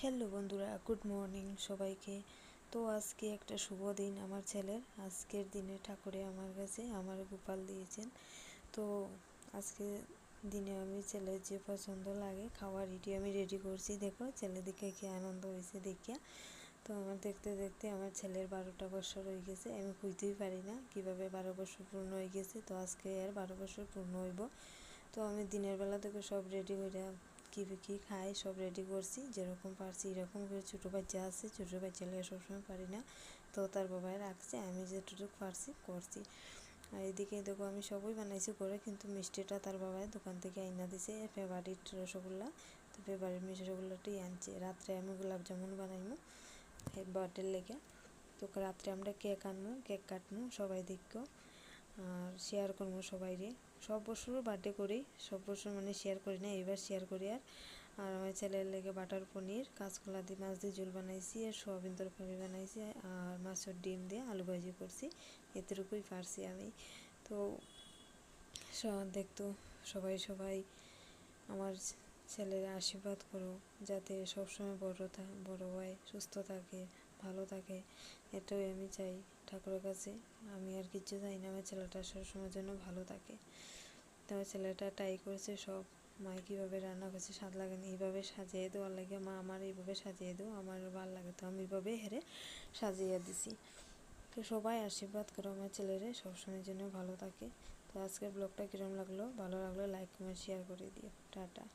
Hello বন্ধুরা, good morning সবাইকে। তো আজকে একটা শুভ দিন আমার ছেলের। আজকের দিনে ঠাকুরে আমার কাছে আমার গোপাল দিয়েছেন। তো আজকে দিনে আমি ছেলের যে পছন্দ লাগে খাওয়ার আমি রেডি করছি। দেখো ছেলে দেখে কি আনন্দ হয়েছে দেখিয়া। তো আমার দেখতে দেখতে আমার ছেলের 12টা বছর হয়ে গেছে। আমি বুঝতেই পারি না কিভাবে 12 বছর পূর্ণ হয়ে গেছে। তো আজকে আর 12 বছর পূর্ণ হইব। তো আমি দিনের বেলা থেকে সব রেডি করে কী খাই সব রেডি করছি, যেরকম পারছি এরকম করে। ছোটো বাচ্চা আছে, ছোটো বাচ্চা হলে সবসময় পারি না, তো তার বাবাই রাখছে, আমি যেটুকু পারছি করছি। আর এদিকে দেখো আমি সবই বানাইছি করে, কিন্তু মিষ্টিটা তার বাবাই দোকান থেকে আইনা দিছে, ফেভারিট রসগোল্লা। তো ফেভারিট মিষ্টি রসগোল্লাটাই আনছে। রাত্রে আমি গোলাপ জামুন বানাইমু বার্থডের লেগে। তো রাত্রে আমরা কেক আনবো, কেক কাটবো, সবাই দেখবো আর শেয়ার করবো সবাইরে। সব বছরও বার্থডে করি, সব বছর মানে শেয়ার করি না, এবার শেয়ার করি। আর আর আমার ছেলের লেগে বাটার পনির, কাঁচকলা দিয়ে মাছ দিয়ে ঝোল বানাইছি, আর সোয়াবিন তরকারি বানাইছি, আর মাছের ডিম দিয়ে আলু ভাজি করছি। এতটুকুই পারছি আমি। তো দেখতো সবাই সবাই আমার ছেলের আশীর্বাদ করো, যাতে সবসময় বড় হয়, সুস্থ থাকে, ভালো থাকে। এটাই আমি চাই ঠাকুরের কাছে। আমি আর কিছু চাই না, আমার ছেলেটা সবসময়ের জন্য ভালো থাকে। তো আমার ছেলেটা ট্রাই করেছে সব, মা কীভাবে রান্না করছে স্বাদ লাগে না, এইভাবে সাজিয়ে দেওয়ার লাগে, মা আমার এইভাবে সাজিয়ে দেও, আমার ভালো লাগে। তো আমি এইভাবে হেরে সাজিয়ে দিছি। তো সবাই আশীর্বাদ করো আমার ছেলেরে সবসময়ের জন্য ভালো থাকে। তো আজকের ব্লগটা কীরকম লাগলো, ভালো লাগলে লাইক কমেন্ট শেয়ার করে দিও। টাটা।